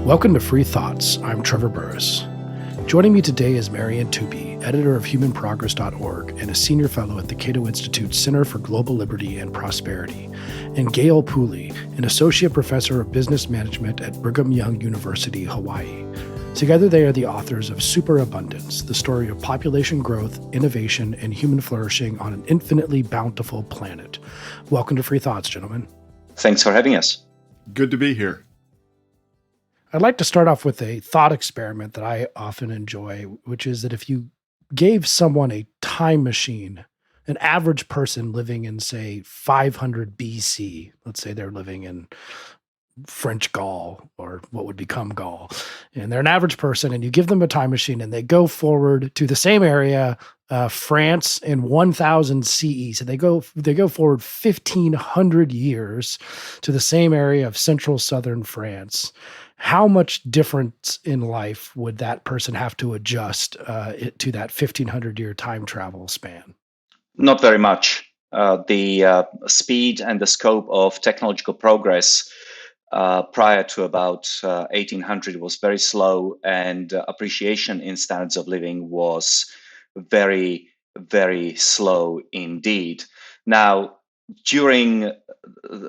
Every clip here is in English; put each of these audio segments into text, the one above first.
Welcome to Free Thoughts. I'm Trevor Burrus. Joining me today is Marian Tupy, editor of humanprogress.org and a senior fellow at the Cato Institute's Center for Global Liberty and Prosperity, and Gale Pooley, an associate professor of business management at Brigham Young University, Hawaii. Together, they are the authors of Superabundance, the story of population growth, innovation, and human flourishing on an infinitely bountiful planet. Welcome to Free Thoughts, gentlemen. Thanks for having us. Good to be here. I'd like to start off with a thought experiment that I often enjoy, which is that if you gave someone a time machine, an average person living in, say, 500 BC, let's say they're living in French Gaul or what would become Gaul, and they're an average person, and you give them a time machine and they go forward to the same area, France in 1000 CE. So they go forward 1500 years to the same area of central southern France. How much difference in life would that person have to adjust to that 1500-year time travel span? Not very much. The speed and the scope of technological progress prior to about 1800 was very slow, and appreciation in standards of living was very, very slow indeed. Now,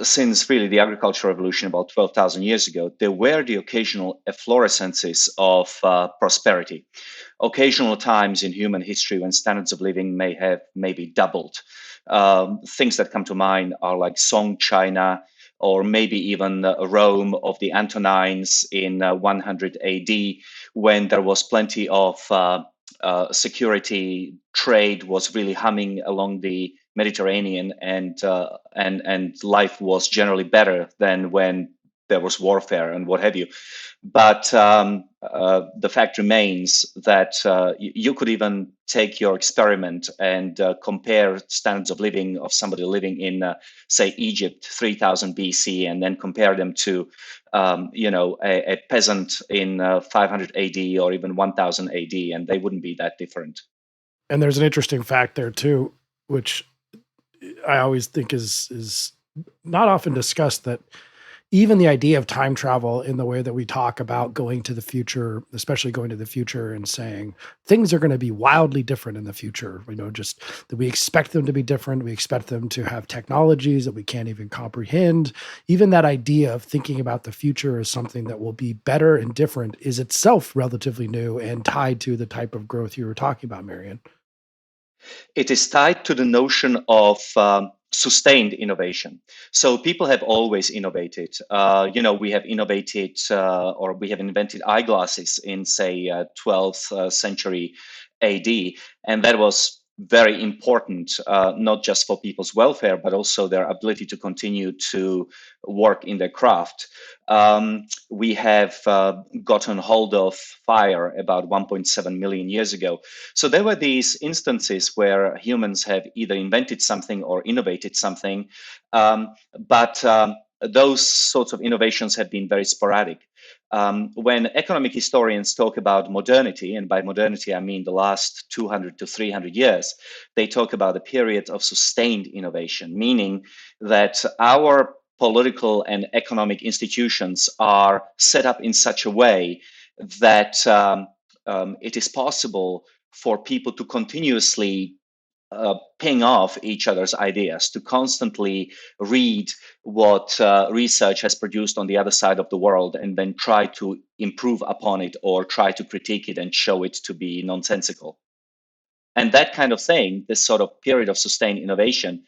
since really the agricultural revolution about 12,000 years ago, there were the occasional efflorescences of prosperity. Occasional times in human history when standards of living may have maybe doubled. Things that come to mind are like Song China, or maybe even Rome of the Antonines in 100 AD, when there was plenty of security. Trade was really humming along the Mediterranean, and life was generally better than when there was warfare and what have you. But the fact remains that you could even take your experiment and compare standards of living of somebody living in, say, Egypt 3000 BC, and then compare them to, a peasant in 500 AD or even 1000 AD, and they wouldn't be that different. And there's an interesting fact there too, which I always think is not often discussed, that even the idea of time travel in the way that we talk about going to the future, especially going to the future and saying things are going to be wildly different in the future, just that we expect them to be different. We expect them to have technologies that we can't even comprehend. Even that idea of thinking about the future as something that will be better and different is itself relatively new and tied to the type of growth you were talking about, Marian. It is tied to the notion of sustained innovation. So people have always innovated. We have innovated or we have invented eyeglasses in, say, 12th century AD. And that was very important, not just for people's welfare, but also their ability to continue to work in their craft. We have gotten hold of fire about 1.7 million years ago. So there were these instances where humans have either invented something or innovated something, but those sorts of innovations have been very sporadic. When economic historians talk about modernity, and by modernity I mean the last 200 to 300 years, they talk about a period of sustained innovation, meaning that our political and economic institutions are set up in such a way that it is possible for people to continuously ping off each other's ideas, to constantly read what research has produced on the other side of the world and then try to improve upon it or try to critique it and show it to be nonsensical. And that kind of thing, this sort of period of sustained innovation,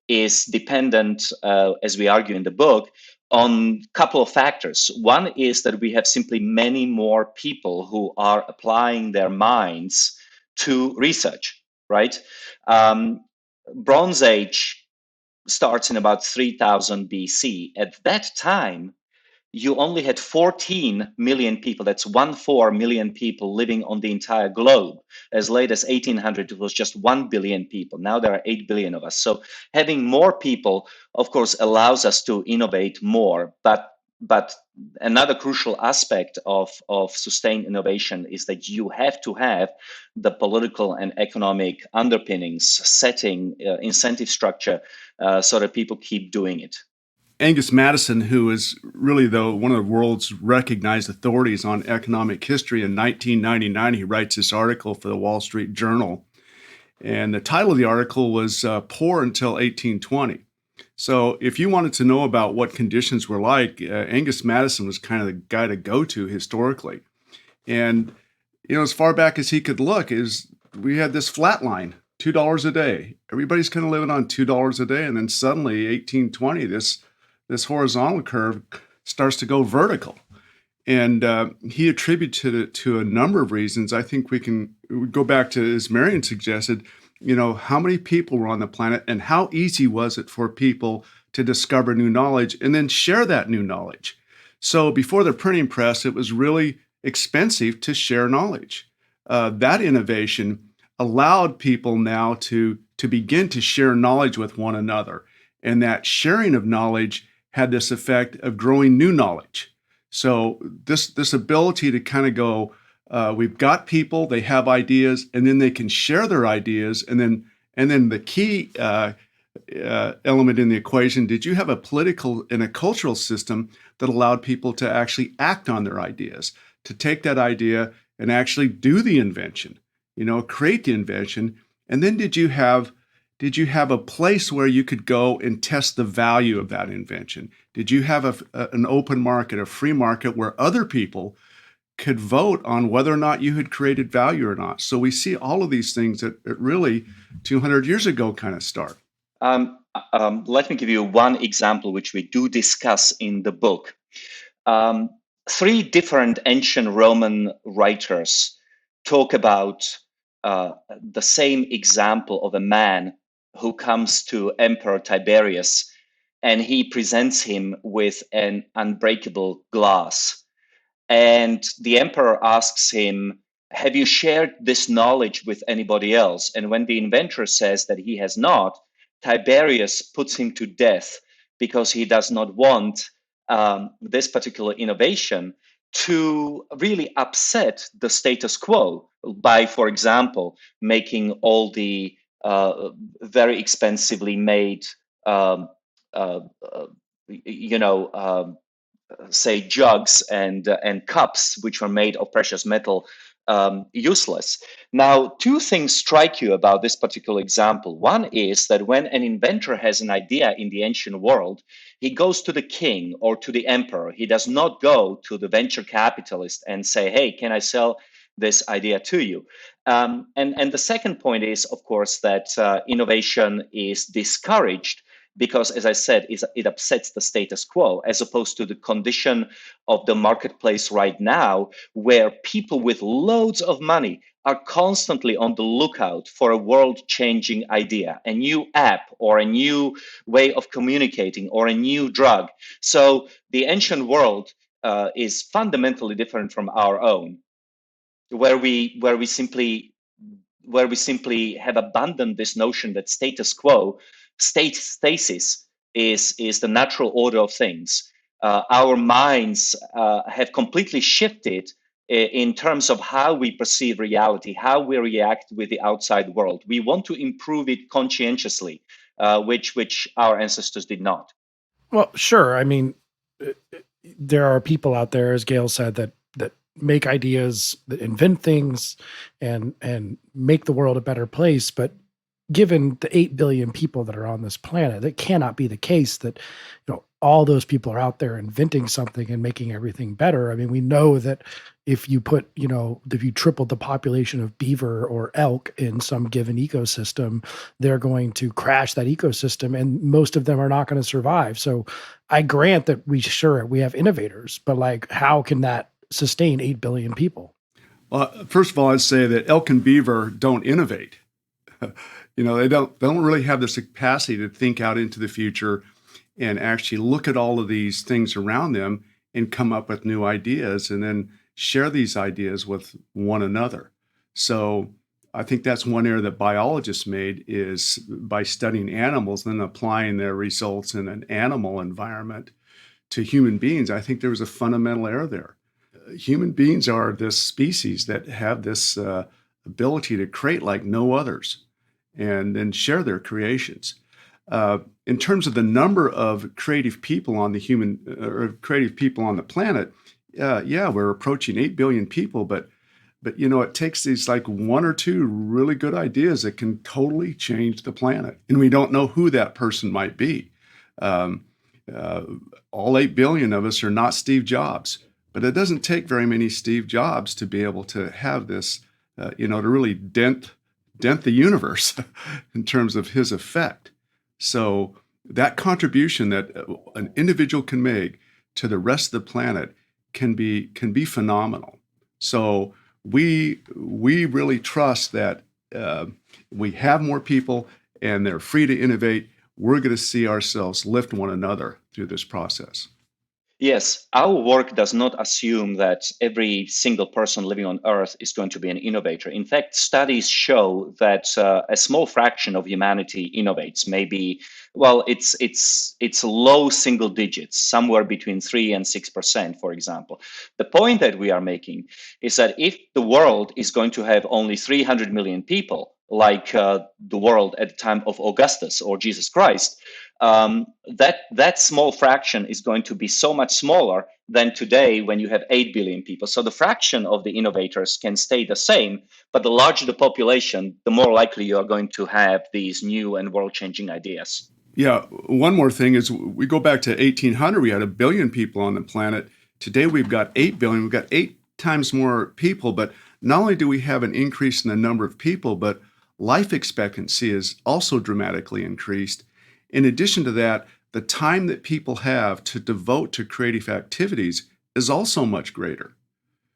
is dependent, as we argue in the book, on a couple of factors. One is that we have simply many more people who are applying their minds to research, right? Bronze Age starts in about 3000 BC. At that time, you only had 14 million people. That's 14 million people living on the entire globe. As late as 1800, it was just 1 billion people. Now there are 8 billion of us. So having more people, of course, allows us to innovate more. But another crucial aspect of sustained innovation is that you have to have the political and economic underpinnings, setting, incentive structure, so that people keep doing it. Angus Madison, who is really one of the world's recognized authorities on economic history, in 1999, he writes this article for the Wall Street Journal. And the title of the article was Poor Until 1820. So if you wanted to know about what conditions were like, Angus Madison was kind of the guy to go to historically. And, as far back as he could look, we had this flat line, $2 a day. Everybody's kind of living on $2 a day. And then suddenly, 1820, this horizontal curve starts to go vertical. And he attributed it to a number of reasons. I think we go back to, as Marian suggested, how many people were on the planet and how easy was it for people to discover new knowledge and then share that new knowledge. So before the printing press, it was really expensive to share knowledge. That innovation allowed people now to begin to share knowledge with one another. And that sharing of knowledge had this effect of growing new knowledge. So this ability to kind of go, we've got people, they have ideas, and then they can share their ideas. And then the key element in the equation, did you have a political and a cultural system that allowed people to actually act on their ideas, to take that idea and actually do the invention, create the invention? And then did you have a place where you could go and test the value of that invention? Did you have an open market, a free market where other people could vote on whether or not you had created value or not? So we see all of these things that really 200 years ago kind of start. Let me give you one example, which we do discuss in the book. Three different ancient Roman writers talk about the same example of a man who comes to Emperor Tiberius, and he presents him with an unbreakable glass. And the emperor asks him, have you shared this knowledge with anybody else? And when the inventor says that he has not, Tiberius puts him to death because he does not want this particular innovation to really upset the status quo by, for example, making all the very expensively made, say, jugs and cups, which were made of precious metal, useless. Now, two things strike you about this particular example. One is that when an inventor has an idea in the ancient world, he goes to the king or to the emperor. He does not go to the venture capitalist and say, hey, can I sell this idea to you? And the second point is, of course, that innovation is discouraged because, as I said, it upsets the status quo, as opposed to the condition of the marketplace right now, where people with loads of money are constantly on the lookout for a world-changing idea, a new app or a new way of communicating or a new drug. So the ancient world is fundamentally different from our own, where we simply have abandoned this notion that stasis is the natural order of things. Our minds have completely shifted in terms of how we perceive reality, how we react with the outside world. We want to improve it conscientiously, which our ancestors did not. Well, sure. I mean, there are people out there, as Gale said, that make ideas, that invent things, and make the world a better place. But given the 8 billion people that are on this planet, it cannot be the case that all those people are out there inventing something and making everything better. I mean, we know that if you put, if you tripled the population of beaver or elk in some given ecosystem, they're going to crash that ecosystem, and most of them are not going to survive. So I grant that we have innovators, but how can that sustain 8 billion people? Well, first of all, I'd say that elk and beaver don't innovate. They don't really have this capacity to think out into the future and actually look at all of these things around them and come up with new ideas and then share these ideas with one another. So I think that's one error that biologists made, is by studying animals and then applying their results in an animal environment to human beings. I think there was a fundamental error there. Human beings are this species that have this ability to create like no others and then share their creations. In terms of the number of creative people on the creative people on the planet, yeah, we're approaching 8 billion people, but it takes these like one or two really good ideas that can totally change the planet, and we don't know who that person might be. Um, all 8 billion of us are not Steve Jobs, but it doesn't take very many Steve Jobs to be able to have this, to really dent the universe in terms of his effect. So that contribution that an individual can make to the rest of the planet can be phenomenal. So we really trust that we have more people and they're free to innovate. We're going to see ourselves lift one another through this process. Yes, our work does not assume that every single person living on Earth is going to be an innovator. In fact, studies show that a small fraction of humanity innovates. Maybe, well, it's low single digits, somewhere between 3 and 6%, for example. The point that we are making is that if the world is going to have only 300 million people, like the world at the time of Augustus or Jesus Christ, that small fraction is going to be so much smaller than today when you have 8 billion people. So the fraction of the innovators can stay the same, but the larger the population, the more likely you are going to have these new and world-changing ideas. Yeah, one more thing is we go back to 1800, we had 1 billion people on the planet. Today we've got 8 billion, we've got 8 times more people, but not only do we have an increase in the number of people, but life expectancy is also dramatically increased. In addition to that, the time that people have to devote to creative activities is also much greater.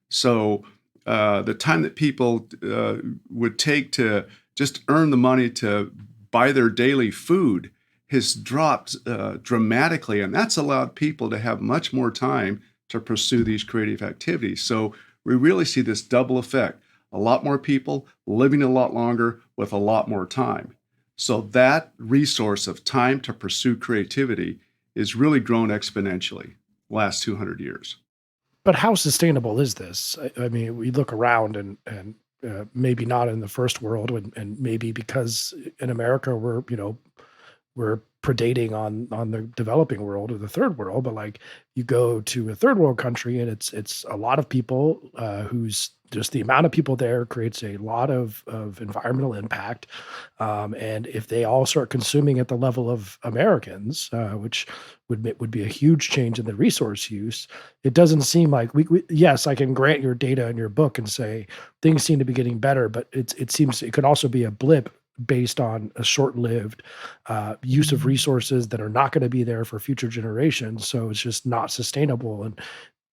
So the time that people would take to just earn the money to buy their daily food has dropped dramatically, and that's allowed people to have much more time to pursue these creative activities. So we really see this double effect: a lot more people living a lot longer with a lot more time. So that resource of time to pursue creativity is really grown exponentially last 200 years. But how sustainable is this? I mean, we look around and maybe not in the first world, and maybe because in America we're predating on the developing world or the third world, but like you go to a third world country and it's a lot of people who's just the amount of people there creates a lot of environmental impact. And if they all start consuming at the level of Americans, which would be a huge change in the resource use, it doesn't seem like yes, I can grant your data in your book and say things seem to be getting better, but it seems it could also be a blip based on a short-lived use of resources that are not going to be there for future generations. So it's just not sustainable. And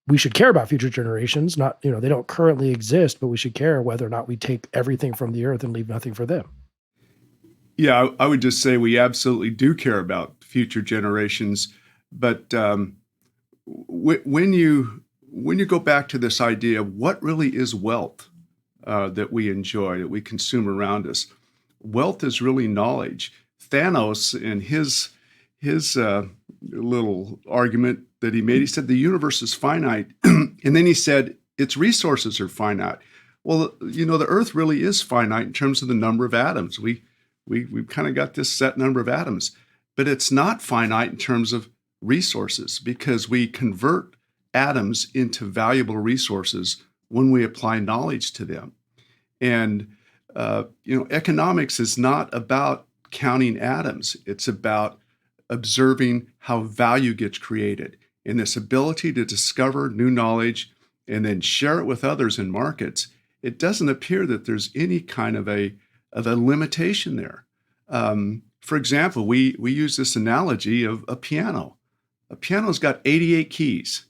we should care about future generations. Not, they don't currently exist, but we should care whether or not we take everything from the earth and leave nothing for them. Yeah, I would just say we absolutely do care about future generations. But when you go back to this idea of what really is wealth that we enjoy, that we consume around us, wealth is really knowledge. Thanos, in his little argument that he made, he said the universe is finite, and then he said its resources are finite. Well, the Earth really is finite in terms of the number of atoms. We've kind of got this set number of atoms, but it's not finite in terms of resources, because we convert atoms into valuable resources when we apply knowledge to them. And economics is not about counting atoms. It's about observing how value gets created. And this ability to discover new knowledge and then share it with others in markets, it doesn't appear that there's any kind of a limitation there. For example, we use this analogy of a piano. A piano's got 88 keys.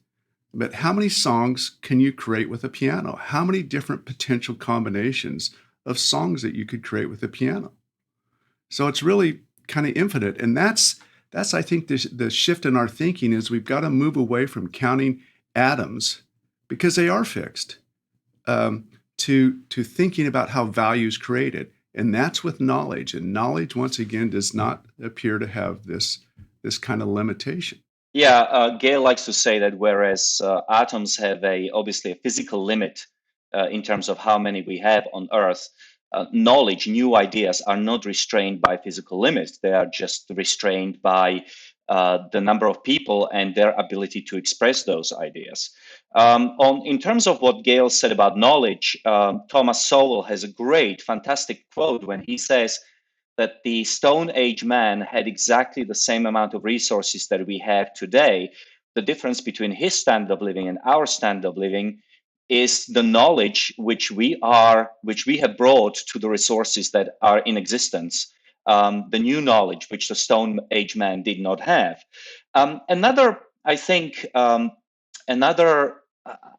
But how many songs can you create with a piano? How many different potential combinations of songs that you could create with a piano? So it's really kind of infinite. And that's I think the shift in our thinking is we've got to move away from counting atoms, because they are fixed, to thinking about how value is created. And that's with knowledge. And knowledge, once again, does not appear to have this kind of limitation. Yeah, Gale likes to say that whereas atoms have obviously a physical limit in terms of how many we have on Earth, knowledge, new ideas are not restrained by physical limits. They are just restrained by the number of people and their ability to express those ideas. In terms of what Gale said about knowledge, Thomas Sowell has a great, fantastic quote when he says that the Stone Age man had exactly the same amount of resources that we have today. The difference between his standard of living and our standard of living is the knowledge which we have brought to the resources that are in existence. The new knowledge which the Stone Age man did not have. Another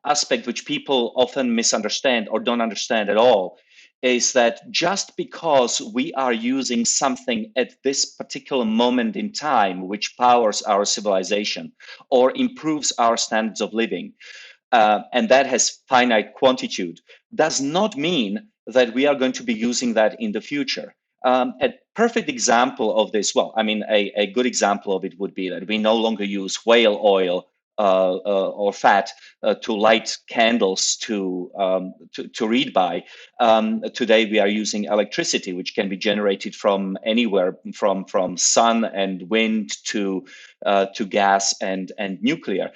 aspect which people often misunderstand or don't understand at all is that just because we are using something at this particular moment in time which powers our civilization or improves our standards of living, and that has finite quantitude, does not mean that we are going to be using that in the future. A perfect example of this, a good example of it would be that we no longer use whale oil or fat to light candles to read by. Today we are using electricity, which can be generated from anywhere, from sun and wind to gas and nuclear.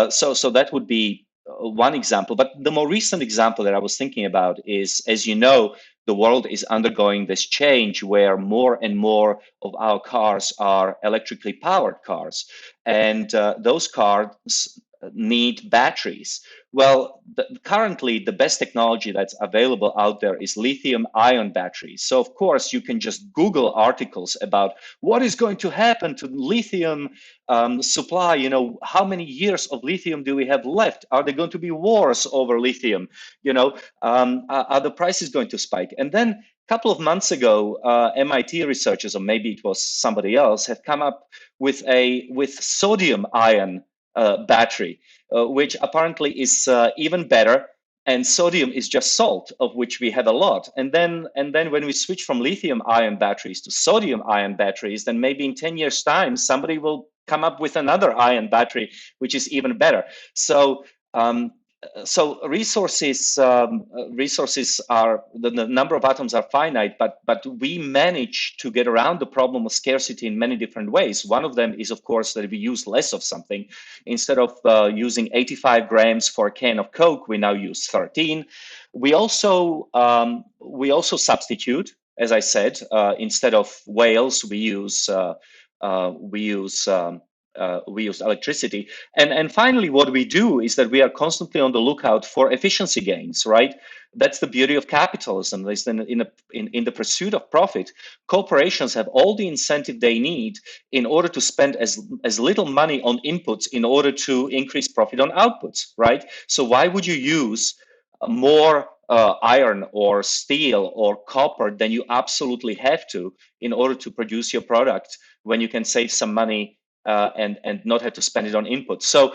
So that would be one example. But the more recent example that I was thinking about is, as you know, the world is undergoing this change where more and more of our cars are electrically powered cars. And those cars need batteries. Well, currently, the best technology that's available out there is lithium-ion batteries. So, of course, you can just Google articles about what is going to happen to lithium supply. How many years of lithium do we have left? Are there going to be wars over lithium? Are the prices going to spike? And then a couple of months ago, MIT researchers, or maybe it was somebody else, have come up with sodium-ion battery, which apparently is even better. And sodium is just salt, of which we have a lot. And then when we switch from lithium-ion batteries to sodium-ion batteries, then maybe in 10 years' time, somebody will come up with another ion battery, which is even better. So resources are the number of atoms are finite, but we manage to get around the problem of scarcity in many different ways. One of them is, of course, that we use less of something. Instead of using 85 grams for a can of Coke, we now use 13. We also substitute, as I said, instead of whales, we use electricity. And finally, what we do is that we are constantly on the lookout for efficiency gains, right? That's the beauty of capitalism. Is in the pursuit of profit, corporations have all the incentive they need in order to spend as little money on inputs in order to increase profit on outputs, right? So why would you use more iron or steel or copper than you absolutely have to in order to produce your product when you can save some money and not have to spend it on input? So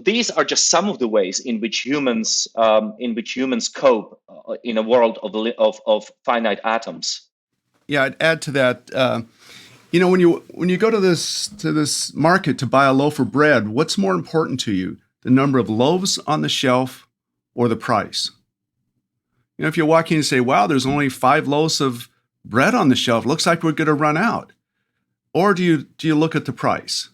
these are just some of the ways in which humans cope in a world of finite atoms. Yeah, I'd add to that. When you go to this market to buy a loaf of bread, what's more important to you, the number of loaves on the shelf or the price? If you walk in and say, "Wow, there's only 5 loaves of bread on the shelf. Looks like we're going to run out," or do you look at the price?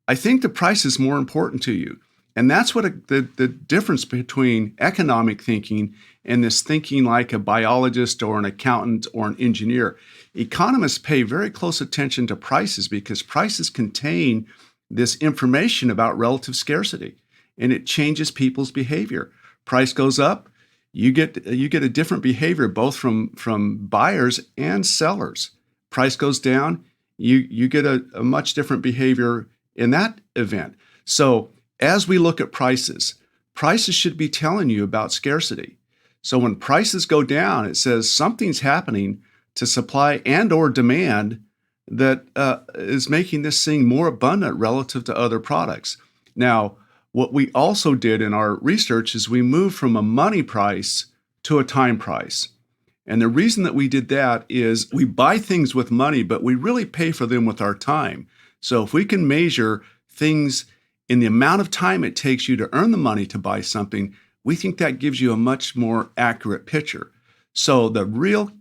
I think the price is more important to you. And that's what the difference between economic thinking and this thinking like a biologist or an accountant or an engineer. Economists pay very close attention to prices because prices contain this information about relative scarcity, and it changes people's behavior. Price goes up, you get a different behavior both from buyers and sellers. Price goes down, you get a much different behavior in that event. So as we look at prices should be telling you about scarcity. So when prices go down, it says something's happening to supply and or demand that is making this thing more abundant relative to other products. Now, what we also did in our research is we moved from a money price to a time price. And the reason that we did that is we buy things with money, but we really pay for them with our time. So if we can measure things in the amount of time it takes you to earn the money to buy something, we think that gives you a much more accurate picture. So the real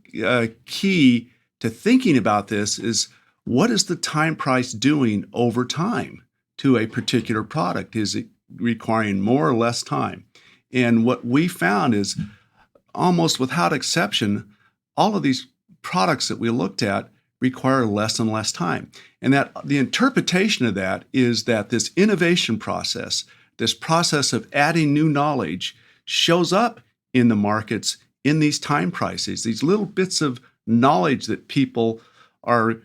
key to thinking about this is, what is the time price doing over time to a particular product? Is it requiring more or less time? And what we found is, almost without exception, all of these products that we looked at require less and less time. And that the interpretation of that is that this innovation process, this process of adding new knowledge, shows up in the markets in these time prices, these little bits of knowledge that people are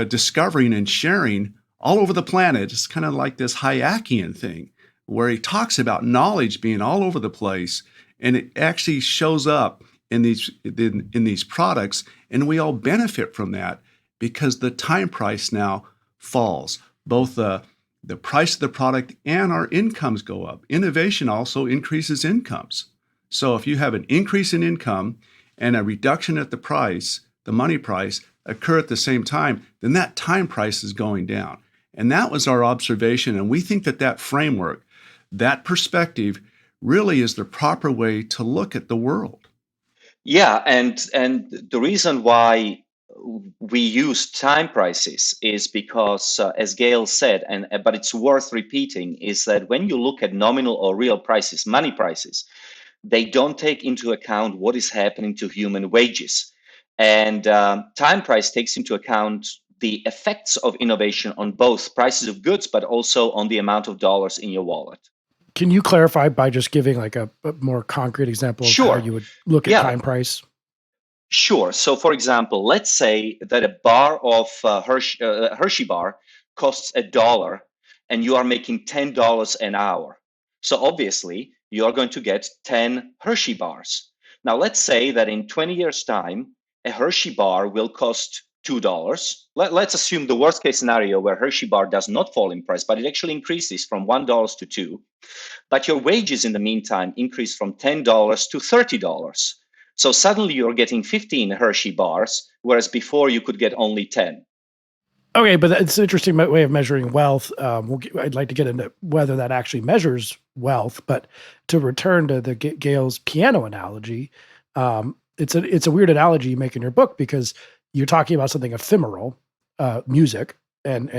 discovering and sharing all over the planet. It's kind of like this Hayekian thing where he talks about knowledge being all over the place, and it actually shows up in these products, and we all benefit from that because the time price now falls. Both the price of the product and our incomes go up. Innovation also increases incomes. So if you have an increase in income and a reduction at the price, the money price, occur at the same time, then that time price is going down. And that was our observation. And we think that that framework, that perspective, really is the proper way to look at the world. Yeah, and the reason why we use time prices is because, as Gale said, but it's worth repeating, is that when you look at nominal or real prices, money prices, they don't take into account what is happening to human wages. And time price takes into account the effects of innovation on both prices of goods, but also on the amount of dollars in your wallet. Can you clarify by just giving like a more concrete example of Sure. how you would look at time price? Sure. So, for example, let's say that a bar of Hershey bar costs $1, and you are making $10 an hour. So obviously, you are going to get 10 Hershey bars. Now, let's say that in 20 years' time, a Hershey bar will cost $2. Let's assume the worst case scenario where Hershey bar does not fall in price, but it actually increases from $1 to $2. But your wages in the meantime increase from $10 to $30. So suddenly you're getting 15 Hershey bars, whereas before you could get only 10. Okay, but it's an interesting way of measuring wealth. I'd like to get into whether that actually measures wealth. But to return to the Gale's piano analogy, it's a weird analogy you make in your book because you're talking about something ephemeral, music, and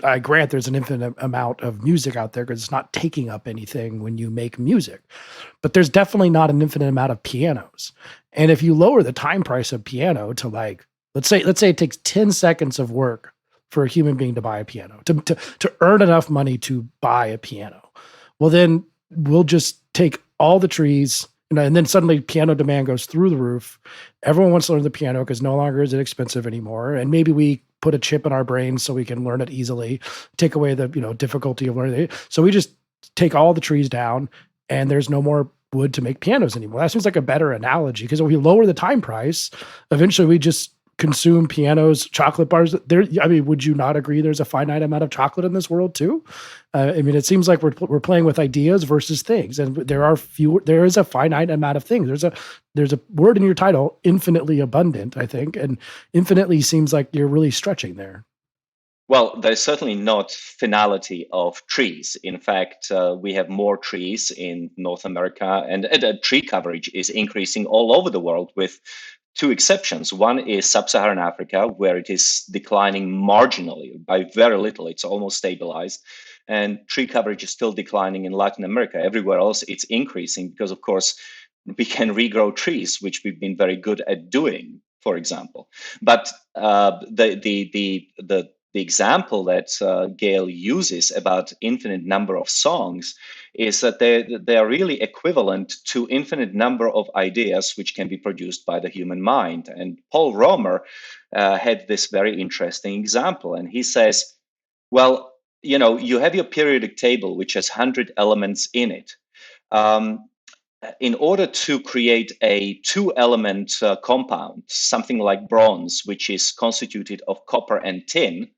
I grant there's an infinite amount of music out there because it's not taking up anything when you make music, but there's definitely not an infinite amount of pianos. And if you lower the time price of piano to like, let's say it takes 10 seconds of work for a human being to buy a piano, to earn enough money to buy a piano, well, then we'll just take all the trees, and then suddenly piano demand goes through the roof. Everyone wants to learn the piano because no longer is it expensive anymore. And maybe we put a chip in our brains so we can learn it easily, take away the difficulty of learning it. So we just take all the trees down and there's no more wood to make pianos anymore. That seems like a better analogy because if we lower the time price, eventually we just consume pianos, chocolate bars. Would you not agree there's a finite amount of chocolate in this world too? It seems like we're playing with ideas versus things, and there is a finite amount of things. There's a word in your title, infinitely abundant, I think, and infinitely seems like you're really stretching there. Well, there's certainly not finality of trees. In fact, we have more trees in North America, and tree coverage is increasing all over the world with two exceptions. One is sub-Saharan Africa, where it is declining marginally by very little. It's almost stabilized. And tree coverage is still declining in Latin America. Everywhere else, it's increasing because, of course, we can regrow trees, which we've been very good at doing, for example. But the example that Gale uses about infinite number of songs is that they are really equivalent to infinite number of ideas which can be produced by the human mind. And Paul Romer had this very interesting example. And he says, well, you have your periodic table, which has 100 elements in it. In order to create a 2-element compound, something like bronze, which is constituted of copper and tin,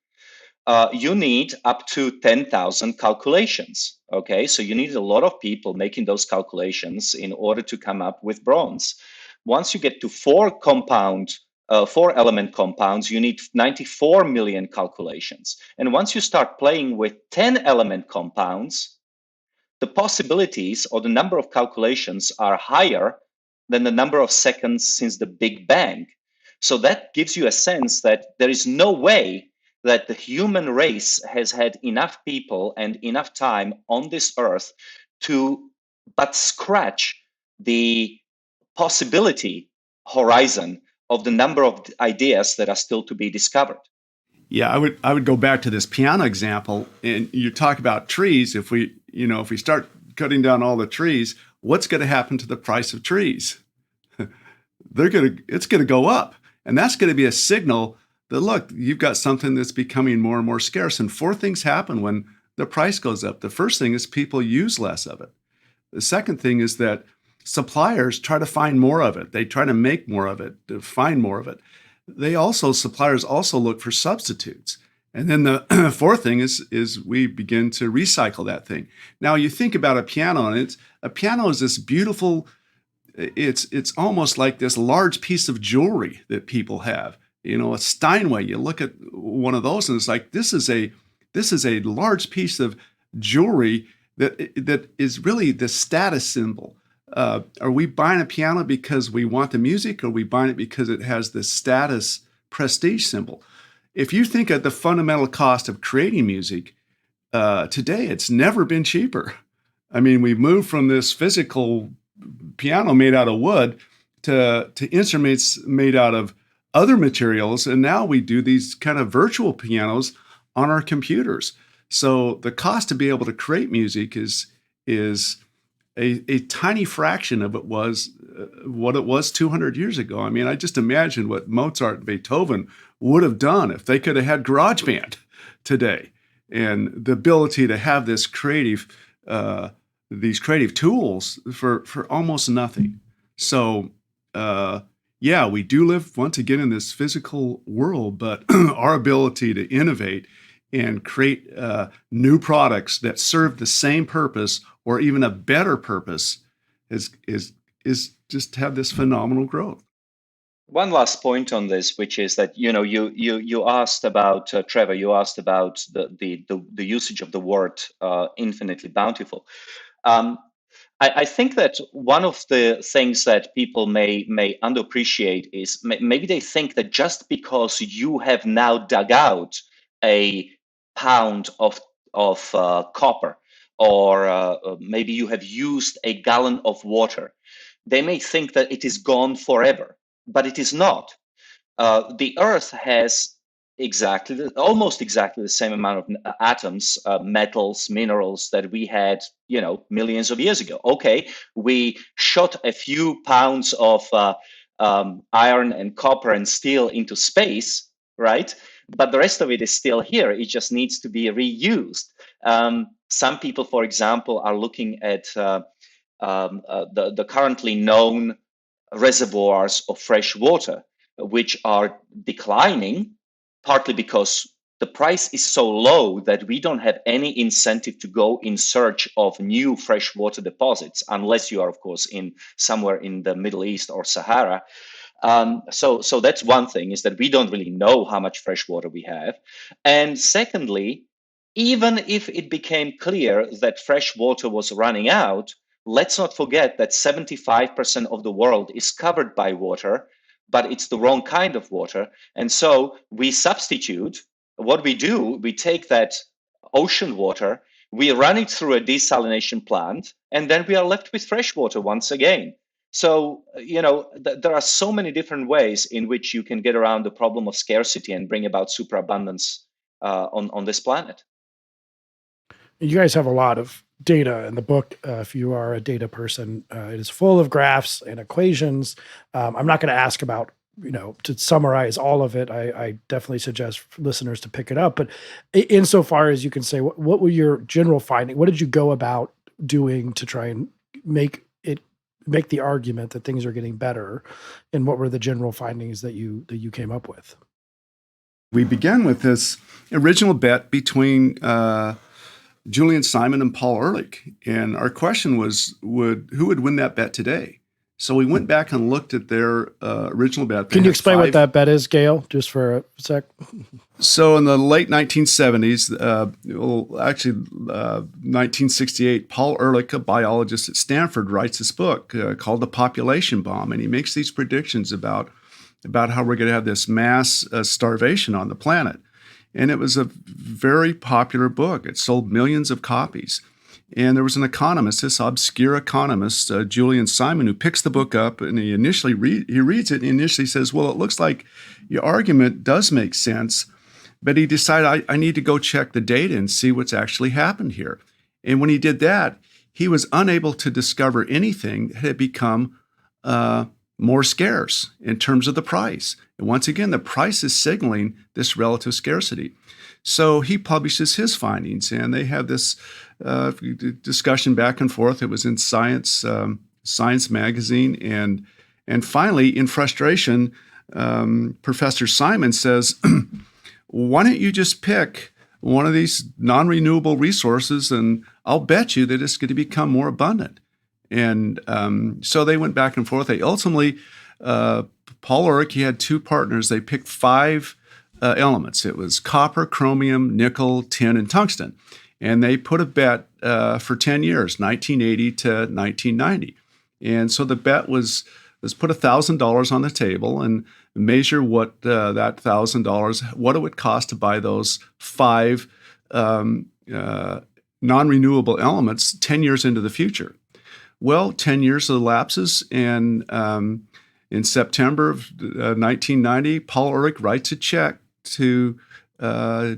you need up to 10,000 calculations. Okay, so you need a lot of people making those calculations in order to come up with bronze. Once you get to 4-element compounds, you need 94 million calculations. And once you start playing with 10-element compounds, the possibilities or the number of calculations are higher than the number of seconds since the Big Bang. So that gives you a sense that there is no way that the human race has had enough people and enough time on this earth to but scratch the possibility horizon of the number of ideas that are still to be discovered. Yeah, I would go back to this piano example, and you talk about trees. If we start cutting down all the trees, what's going to happen to the price of trees? It's going to go up, and that's going to be a signal that, look, you've got something that's becoming more and more scarce. And four things happen when the price goes up. The first thing is people use less of it. The second thing is that suppliers try to find more of it. They try to make more of it, to find more of it. Suppliers also look for substitutes. And then the fourth thing is we begin to recycle that thing. Now you think about a piano, and a piano is this beautiful, it's almost like this large piece of jewelry that people have. A Steinway, you look at one of those and it's like, this is a large piece of jewelry that is really the status symbol. Are we buying a piano because we want the music, or are we buying it because it has the status prestige symbol? If you think of the fundamental cost of creating music, today it's never been cheaper. I mean, we've moved from this physical piano made out of wood to instruments made out of other materials, and now we do these kind of virtual pianos on our computers. So the cost to be able to create music is a tiny fraction of what it was 200 years ago. I mean, I just imagine what Mozart and Beethoven would have done if they could have had GarageBand today, and the ability to have these creative tools for almost nothing. So, yeah, we do live once again in this physical world, but our ability to innovate and create new products that serve the same purpose or even a better purpose is just have this phenomenal growth. One last point on this, which is that you asked about Trevor. You asked about the usage of the word infinitely bountiful. I think that one of the things that people may underappreciate is maybe they think that just because you have now dug out a pound of copper, or maybe you have used a gallon of water, they may think that it is gone forever, but it is not. The Earth has almost exactly the same amount of atoms, metals, minerals that we had, millions of years ago. Okay, we shot a few pounds of iron and copper and steel into space, right? But the rest of it is still here. It just needs to be reused. Some people, for example, are looking at the currently known reservoirs of fresh water, which are declining, partly because the price is so low that we don't have any incentive to go in search of new freshwater deposits, unless you are, of course, somewhere in the Middle East or Sahara. So that's one thing, is that we don't really know how much fresh water we have. And secondly, even if it became clear that fresh water was running out, let's not forget that 75% of the world is covered by water, but it's the wrong kind of water. And so we substitute. What we do, we take that ocean water, we run it through a desalination plant, and then we are left with fresh water once again. So, there are so many different ways in which you can get around the problem of scarcity and bring about superabundance on this planet. You guys have a lot of data in the book. If you are a data person, it is full of graphs and equations. I'm not going to ask about, to summarize all of it. I definitely suggest listeners to pick it up. But insofar as you can say, what were your general finding? What did you go about doing to try and make the argument that things are getting better? And what were the general findings that you came up with? We began with this original bet between Julian Simon and Paul Ehrlich. And our question was, who would win that bet today? So we went back and looked at their original bet. Can you explain what that bet is, Gale, just for a sec? So in the late 1970s, 1968, Paul Ehrlich, a biologist at Stanford, writes this book called The Population Bomb, and he makes these predictions about how we're going to have this mass starvation on the planet. And it was a very popular book. It sold millions of copies. And there was an economist, this obscure economist, Julian Simon, who picks the book up, and he reads it and he initially says, well, it looks like your argument does make sense, but he decided, I need to go check the data and see what's actually happened here. And when he did that, he was unable to discover anything that had become more scarce in terms of the price. And once again, the price is signaling this relative scarcity. So he publishes his findings, and they have this discussion back and forth. It was in Science magazine, and finally, in frustration, Professor Simon says, "Why don't you just pick one of these non-renewable resources, and I'll bet you that it's going to become more abundant." And so they went back and forth. They ultimately, Paul Ehrlich, he had two partners. They picked 5 elements. It was copper, chromium, nickel, tin, and tungsten. And they put a bet for 10 years, 1980 to 1990. And so the bet was put $1,000 on the table and measure what that $1,000, what it would cost to buy those 5 non-renewable elements 10 years into the future. Well, 10 years elapses, and in September of 1990, Paul Ehrlich writes a check to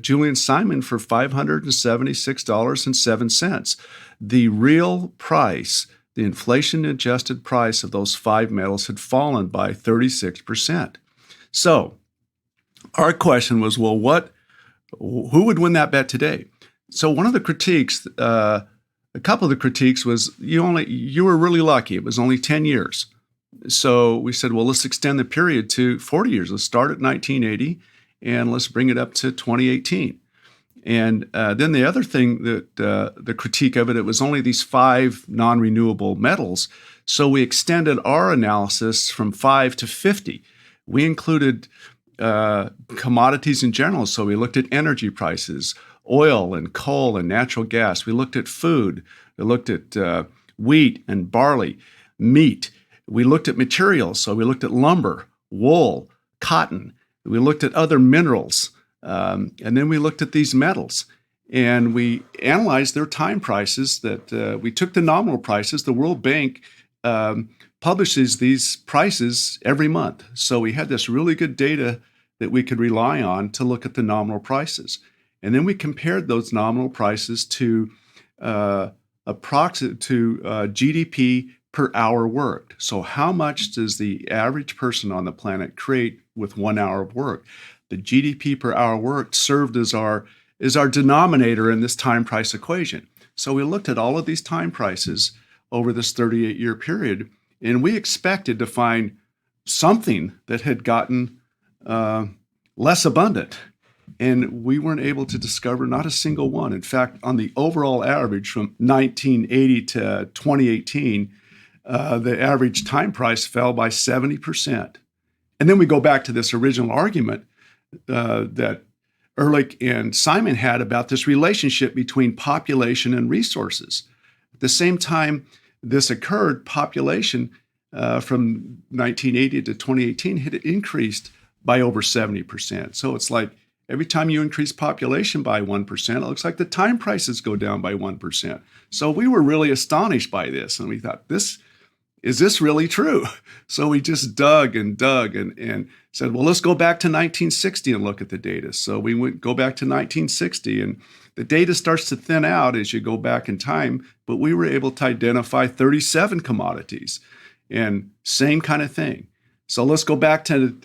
Julian Simon for $576.07. The real price, the inflation-adjusted price of those 5 metals had fallen by 36%. So our question was, well, who would win that bet today? So one of the critiques, a couple of the critiques was you were really lucky. It was only 10 years. So we said, well, let's extend the period to 40 years. Let's start at 1980 and let's bring it up to 2018. And then the other thing that the critique of it was only these 5 non-renewable metals. So we extended our analysis from 5 to 50. We included commodities in general. So we looked at energy prices, oil and coal and natural gas. We looked at food. We looked at wheat and barley, meat. We looked at materials. So we looked at lumber, wool, cotton. We looked at other minerals. And then we looked at these metals. And we analyzed their time prices that we took the nominal prices. The World Bank publishes these prices every month. So we had this really good data that we could rely on to look at the nominal prices. And then we compared those nominal prices to GDP per hour worked. So how much does the average person on the planet create with 1 hour of work? The GDP per hour worked served as our denominator in this time price equation. So we looked at all of these time prices over this 38-year period, and we expected to find something that had gotten less abundant. And we weren't able to discover not a single one. In fact, on the overall average from 1980 to 2018, the average time price fell by 70%. And then we go back to this original argument that Ehrlich and Simon had about this relationship between population and resources. At the same time this occurred, population from 1980 to 2018 had increased by over 70%. So it's like every time you increase population by 1%, it looks like the time prices go down by 1%. So we were really astonished by this, and we thought, is this really true? So we just dug and said, well, let's go back to 1960 and look at the data. So we go back to 1960, and the data starts to thin out as you go back in time, but we were able to identify 37 commodities, and same kind of thing. So let's go back to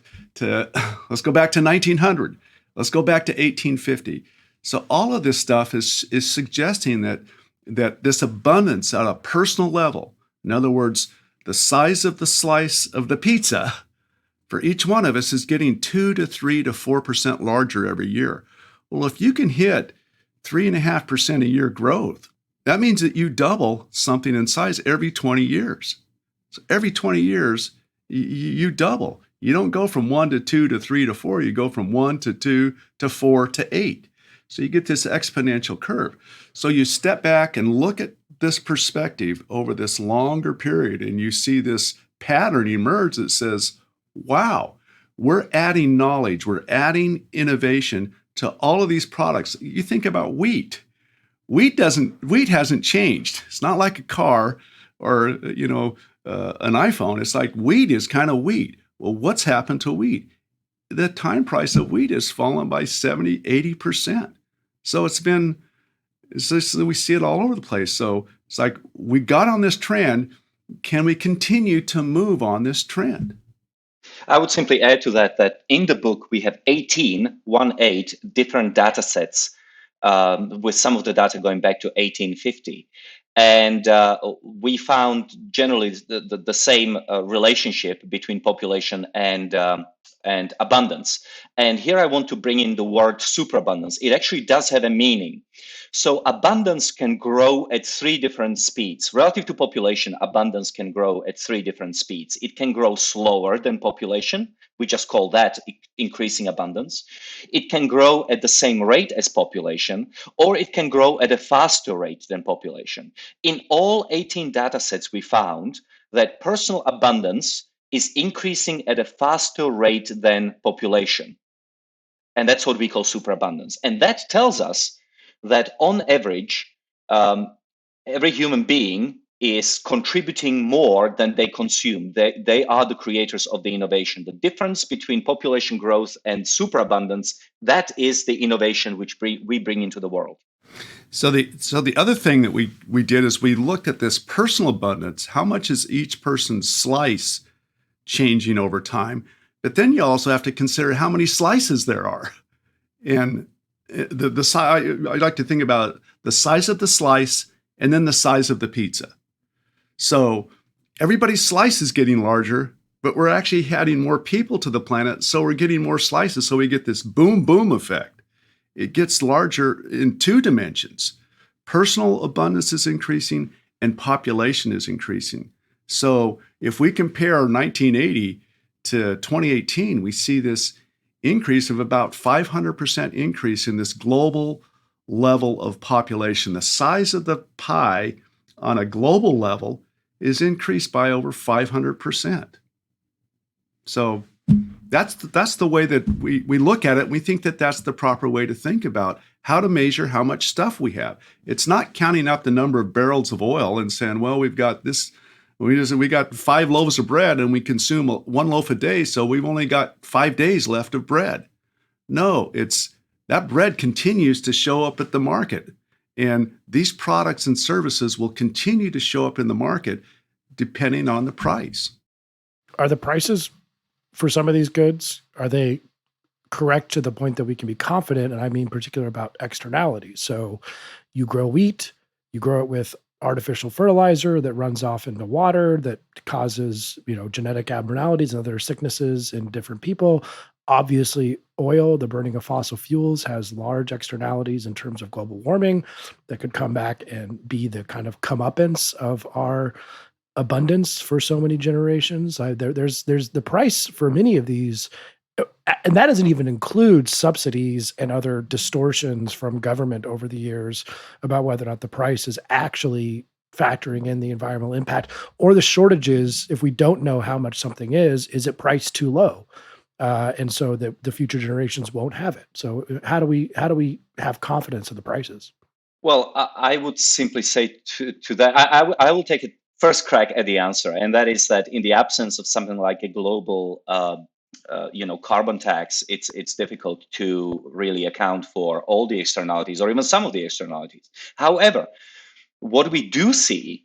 1900. Let's go back to 1850. So all of this stuff is suggesting that this abundance at a personal level, in other words, the size of the slice of the pizza for each one of us is getting 2 to 3 to 4% larger every year. Well, if you can hit 3.5% a year growth, that means that you double something in size every 20 years. So every 20 years, you double. You don't go from 1 to 2 to 3 to 4. You go from 1 to 2 to 4 to 8. So you get this exponential curve. So you step back and look at this perspective over this longer period, and you see this pattern emerge that says, wow, we're adding knowledge, we're adding innovation to all of these products. You think about wheat. Wheat hasn't changed. It's not like a car or, an iPhone. It's like wheat is kind of wheat. Well, what's happened to wheat? The time price of wheat has fallen by 70, 80%. So we see it all over the place. So it's like we got on this trend. Can we continue to move on this trend? I would simply add to that in the book, we have 18 different data sets with some of the data going back to 1850. And we found generally the same relationship between population and abundance. And here I want to bring in the word superabundance. It actually does have a meaning. So abundance can grow at 3 different speeds. Relative to population, abundance can grow at 3 different speeds. It can grow slower than population. We just call that increasing abundance. It can grow at the same rate as population, or it can grow at a faster rate than population. In all 18 data sets, we found that personal abundance is increasing at a faster rate than population. And that's what we call superabundance. And that tells us that on average, every human being is contributing more than they consume. They are the creators of the innovation. The difference between population growth and superabundance, that is the innovation which we bring into the world. So the other thing that we did is we looked at this personal abundance. How much is each person's slice changing over time? But then you also have to consider how many slices there are. And the size, I like to think about the size of the slice and then the size of the pizza. So everybody's slice is getting larger, but we're actually adding more people to the planet, so we're getting more slices. So we get this boom, boom effect. It gets larger in 2 dimensions. Personal abundance is increasing and population is increasing. So if we compare 1980 to 2018, we see this increase of about 500% increase in this global level of population. The size of the pie on a global level is increased by over 500%. So that's the way that we look at it. We think that that's the proper way to think about how to measure how much stuff we have. It's not counting up the number of barrels of oil and saying, well, we've got this, we got 5 loaves of bread and we consume 1 loaf a day, so we've only got 5 days left of bread. No, it's that bread continues to show up at the market. And these products and services will continue to show up in the market depending on the price. Are the prices for some of these goods, are they correct to the point that we can be confident? And I mean particular about externalities. So you grow wheat, you grow it with artificial fertilizer that runs off into water that causes, genetic abnormalities and other sicknesses in different people. Obviously, oil, the burning of fossil fuels, has large externalities in terms of global warming that could come back and be the kind of comeuppance of our abundance for so many generations. There's the price for many of these, and that doesn't even include subsidies and other distortions from government over the years about whether or not the price is actually factoring in the environmental impact or the shortages. If we don't know how much something is it priced too low? And so the future generations won't have it. So how do we have confidence in the prices? Well, I would simply say to that, I will take a first crack at the answer, and that is that in the absence of something like a global, carbon tax, it's difficult to really account for all the externalities or even some of the externalities. However, what we do see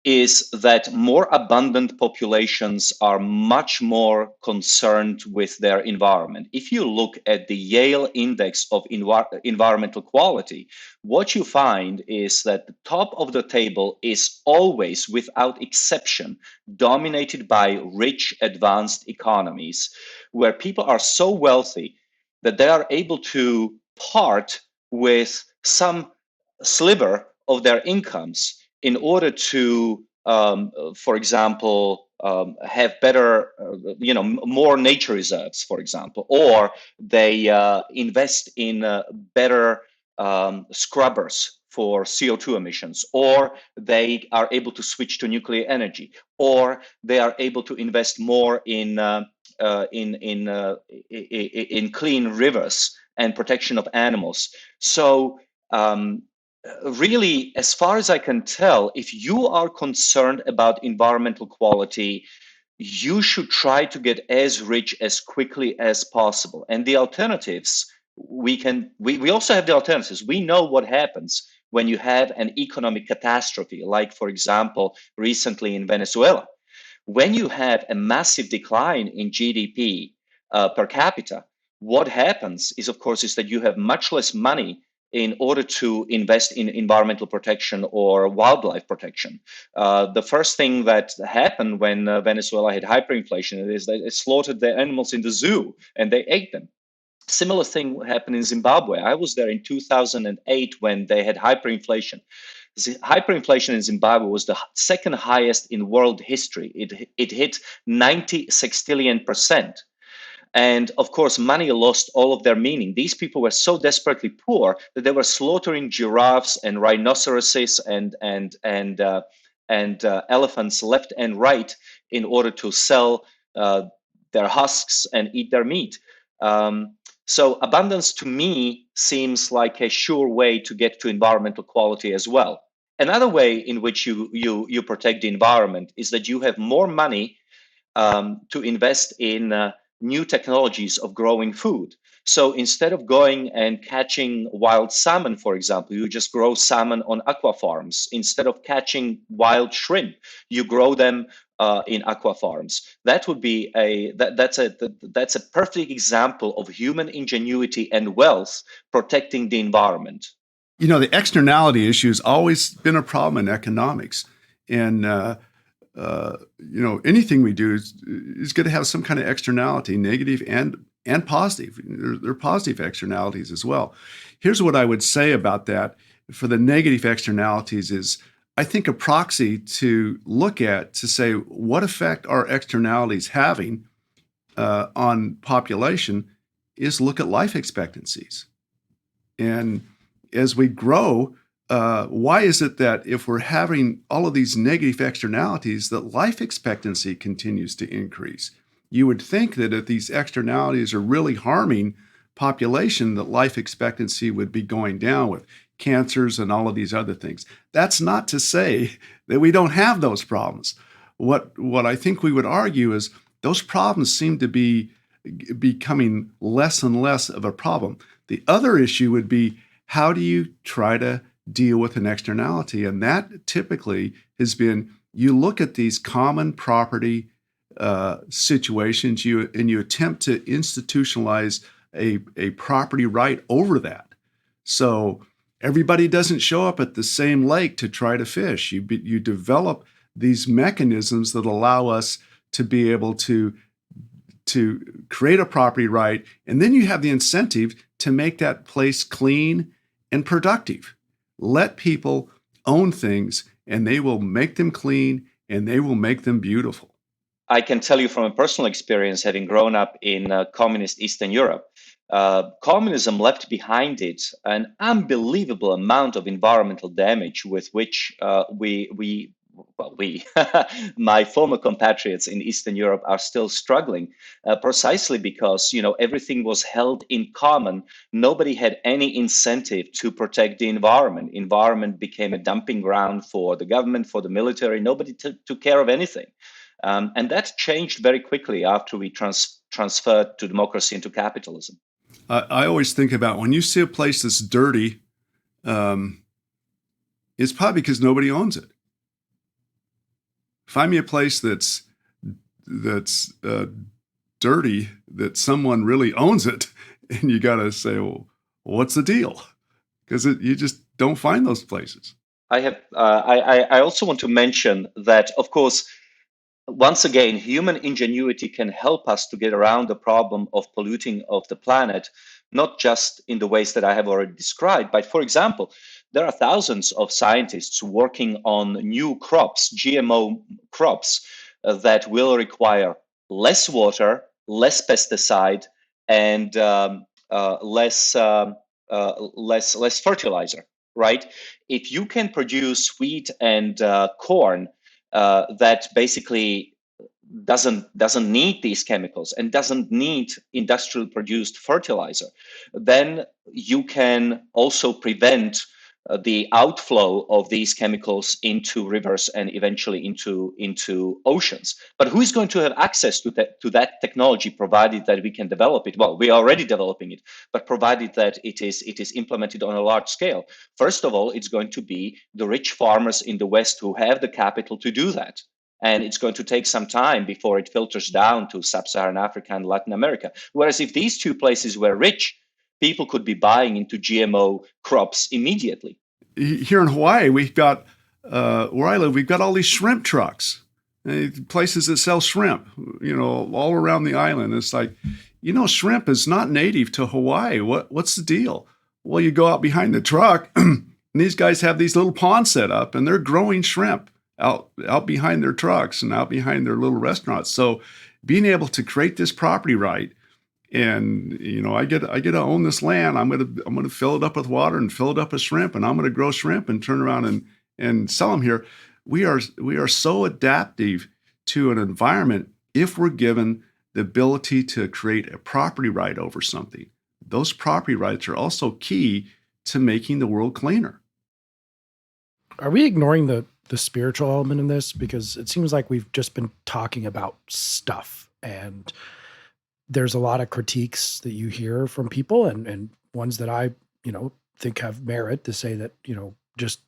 is that more abundant populations are much more concerned with their environment. If you look at the Yale Index of Environmental Quality, what you find is that the top of the table is always, without exception, dominated by rich, advanced economies, where people are so wealthy that they are able to part with some sliver of their incomes in order to for example, have better, more nature reserves, for example, or they invest in better scrubbers for CO2 emissions, or they are able to switch to nuclear energy, or they are able to invest more in clean rivers and protection of animals. So really, as far as I can tell, if you are concerned about environmental quality, you should try to get as rich as quickly as possible. And the alternatives, we also have the alternatives. We know what happens when you have an economic catastrophe, like, for example, recently in Venezuela. When you have a massive decline in GDP per capita, what happens is, of course, is that you have much less money in order to invest in environmental protection or wildlife protection. The first thing that happened when Venezuela had hyperinflation is that it slaughtered the animals in the zoo and they ate them. Similar thing happened in Zimbabwe. I was there in 2008 when they had hyperinflation. Hyperinflation in Zimbabwe was the second highest in world history. It hit 90 sextillion%. And of course, money lost all of their meaning. These people were so desperately poor that they were slaughtering giraffes and rhinoceroses and elephants left and right in order to sell their husks and eat their meat. So abundance to me seems like a sure way to get to environmental quality as well. Another way in which you protect the environment is that you have more money to invest in new technologies of growing food. So instead of going and catching wild salmon, for example, you just grow salmon on aqua farms. Instead of catching wild shrimp, you grow them in aqua farms. That would be that's a perfect example of human ingenuity and wealth protecting the environment. You know, the externality issue has always been a problem in economics, and anything we do is going to have some kind of externality, negative and positive. There are positive externalities as well. Here's what I would say about that. For the negative externalities is, I think, a proxy to look at to say what effect are externalities having on population is look at life expectancies. And as we grow, why is it that if we're having all of these negative externalities, that life expectancy continues to increase? You would think that if these externalities are really harming population, that life expectancy would be going down with cancers and all of these other things. That's not to say that we don't have those problems. What I think we would argue is those problems seem to be becoming less and less of a problem. The other issue would be, how do you try to deal with an externality? And that typically has been, you look at these common property situations, you attempt to institutionalize a property right over that. So everybody doesn't show up at the same lake to try to fish. You develop these mechanisms that allow us to be able to create a property right, and then you have the incentive to make that place clean and productive. Let people own things, and they will make them clean, and they will make them beautiful. I can tell you from a personal experience, having grown up in communist Eastern Europe, communism left behind it an unbelievable amount of environmental damage with which my former compatriots in Eastern Europe are still struggling, precisely because, everything was held in common. Nobody had any incentive to protect the environment. Environment became a dumping ground for the government, for the military. Nobody took care of anything. And that changed very quickly after we transferred to democracy and to capitalism. I always think about when you see a place that's dirty, it's probably because nobody owns it. Find me a place that's dirty, that someone really owns it, and you got to say, well, what's the deal? Because you just don't find those places. I also want to mention that, of course, once again, human ingenuity can help us to get around the problem of polluting of the planet, not just in the ways that I have already described, but for example, there are thousands of scientists working on new crops, GMO crops, that will require less water, less pesticide, and less fertilizer. Right? If you can produce wheat and corn that basically doesn't need these chemicals and doesn't need industrial produced fertilizer, then you can also prevent the outflow of these chemicals into rivers and eventually into oceans. But who is going to have access to that technology, provided that we can develop it? Well, we are already developing it, but provided that it is implemented on a large scale. First of all, it's going to be the rich farmers in the West who have the capital to do that. And it's going to take some time before it filters down to sub-Saharan Africa and Latin America. Whereas if these two places were rich, people could be buying into GMO crops immediately. Here in Hawaii, we've got, where I live, we've got all these shrimp trucks, places that sell shrimp, all around the island. It's like, shrimp is not native to Hawaii. What's the deal? Well, you go out behind the truck, and these guys have these little ponds set up, and they're growing shrimp out behind their trucks and out behind their little restaurants. So being able to create this property right, and I get to own this land. I'm gonna fill it up with water and fill it up with shrimp, and I'm gonna grow shrimp and turn around and sell them here. We are so adaptive to an environment if we're given the ability to create a property right over something. Those property rights are also key to making the world cleaner. Are we ignoring the spiritual element in this? Because it seems like we've just been talking about stuff, and there's a lot of critiques that you hear from people, and ones that I, think have merit, to say that, just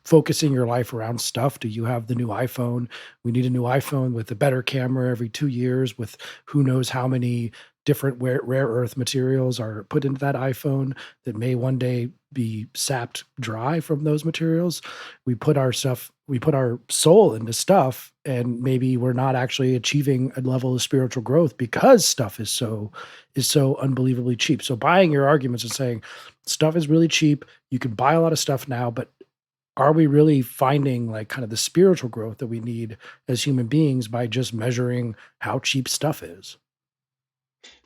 focusing your life around stuff. Do you have the new iPhone? We need a new iPhone with a better camera every 2 years, with who knows how many different rare earth materials are put into that iPhone that may one day be sapped dry from those materials. We put our soul into stuff, and maybe we're not actually achieving a level of spiritual growth because stuff is so unbelievably cheap. So buying your arguments and saying stuff is really cheap, you can buy a lot of stuff now, but are we really finding like kind of the spiritual growth that we need as human beings by just measuring how cheap stuff is?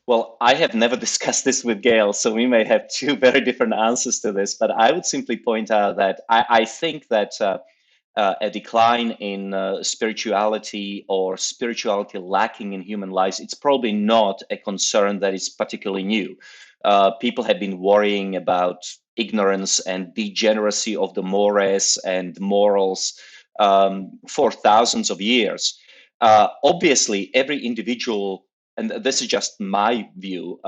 Well, I have never discussed this with Gale, so we may have two very different answers to this. But I would simply point out that I think that a decline in spirituality or spirituality lacking in human lives, it's probably not a concern that is particularly new. People have been worrying about ignorance and degeneracy of the mores and morals for thousands of years. Obviously, every individual, and this is just my view,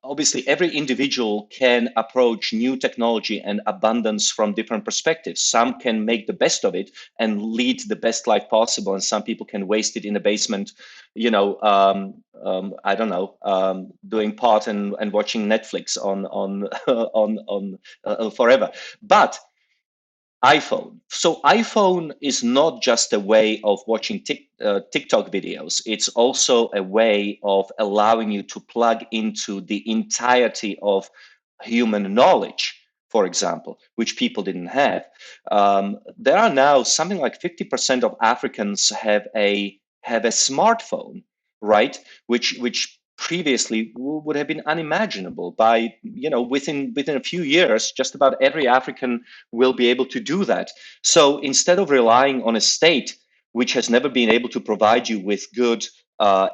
obviously every individual can approach new technology and abundance from different perspectives. Some can make the best of it and lead the best life possible, and some people can waste it in the basement, I don't know, doing pot and watching Netflix on forever. But iPhone. So iPhone is not just a way of watching TikTok videos. It's also a way of allowing you to plug into the entirety of human knowledge, for example, which people didn't have. There are now something like 50% of Africans have a smartphone, right? Which previously would have been unimaginable. By within a few years, just about every African will be able to do that. So instead of relying on a state which has never been able to provide you with good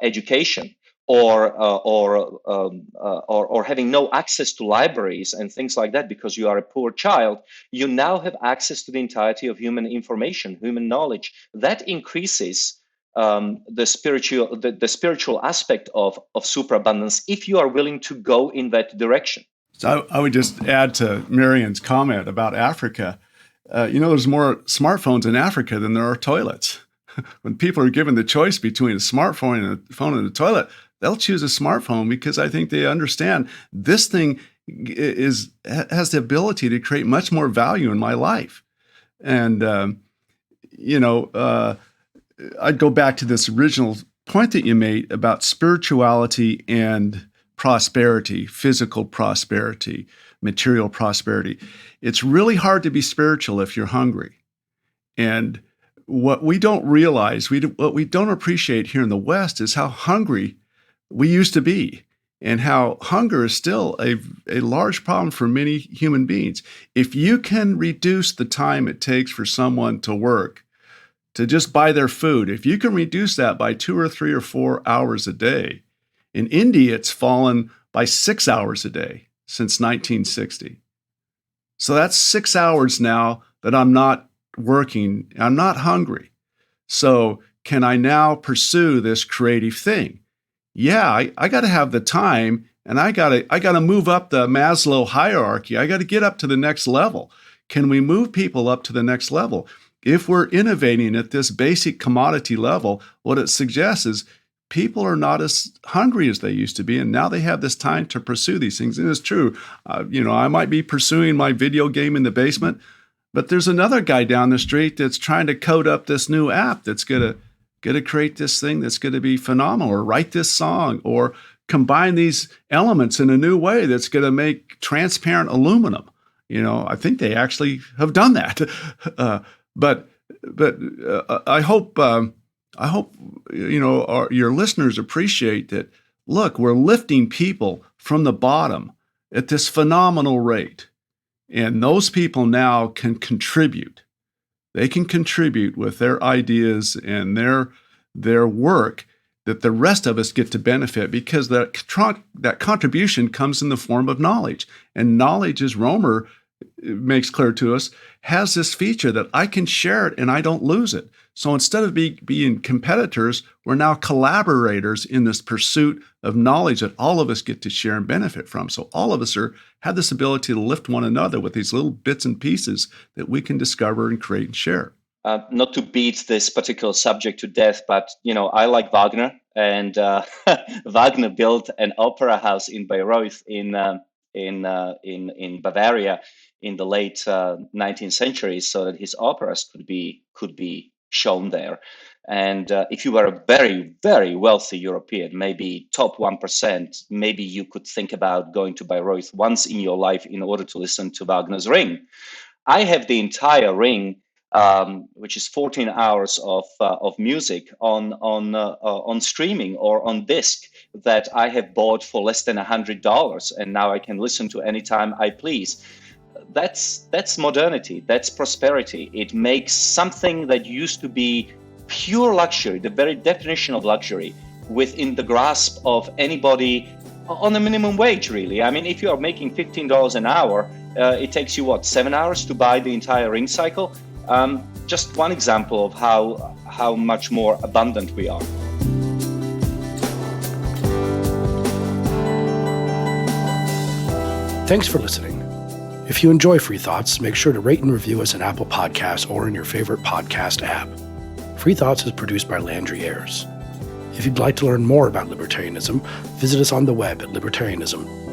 education, or having no access to libraries and things like that because you are a poor child, you now have access to the entirety of human information, human knowledge. That increases the spiritual aspect of superabundance if you are willing to go in that direction. So I would just add to Marian's comment about Africa. There's more smartphones in Africa than there are toilets. When people are given the choice between a smartphone and a phone in the toilet, they'll choose a smartphone because I think they understand this thing has the ability to create much more value in my life. And I'd go back to this original point that you made about spirituality and prosperity, physical prosperity, material prosperity. It's really hard to be spiritual if you're hungry. And what we don't realize, what we don't appreciate here in the West is how hungry we used to be, and how hunger is still a large problem for many human beings. If you can reduce the time it takes for someone to work, to just buy their food, if you can reduce that by 2 or 3 or 4 hours a day, in India, it's fallen by 6 hours a day since 1960. So that's 6 hours now that I'm not working, I'm not hungry. So can I now pursue this creative thing? Yeah, I got to have the time, and I got to move up the Maslow hierarchy. I got to get up to the next level. Can we move people up to the next level? If we're innovating at this basic commodity level, what it suggests is people are not as hungry as they used to be, and now they have this time to pursue these things. And it's true. I might be pursuing my video game in the basement, but there's another guy down the street that's trying to code up this new app that's going to create this thing that's going to be phenomenal, or write this song, or combine these elements in a new way that's going to make transparent aluminum. I think they actually have done that. But I hope your listeners appreciate that. Look, we're lifting people from the bottom at this phenomenal rate. And those people now can contribute. They can contribute with their ideas and their work that the rest of us get to benefit, because that contribution comes in the form of knowledge. And knowledge, as Romer makes clear to us, has this feature that I can share it and I don't lose it. So instead of being competitors, we're now collaborators in this pursuit of knowledge that all of us get to share and benefit from. So all of us have this ability to lift one another with these little bits and pieces that we can discover and create and share. Not to beat this particular subject to death, but I like Wagner, and Wagner built an opera house in Bayreuth in Bavaria in the late 19th century, so that his operas could be shown there. And if you were a very, very wealthy European, maybe top 1%, maybe you could think about going to Bayreuth once in your life in order to listen to Wagner's Ring. I have the entire Ring, which is 14 hours of music on streaming or on disc, that I have bought for less than $100, and now I can listen to anytime I please. That's modernity. That's prosperity. It makes something that used to be pure luxury, the very definition of luxury, within the grasp of anybody on a minimum wage, really. I mean, if you are making $15 an hour, it takes you, 7 hours to buy the entire Ring cycle? Just one example of how much more abundant we are. Thanks for listening. If you enjoy Free Thoughts, make sure to rate and review us in Apple Podcasts or in your favorite podcast app. Free Thoughts is produced by Landry Ayers. If you'd like to learn more about libertarianism, visit us on the web at libertarianism.org.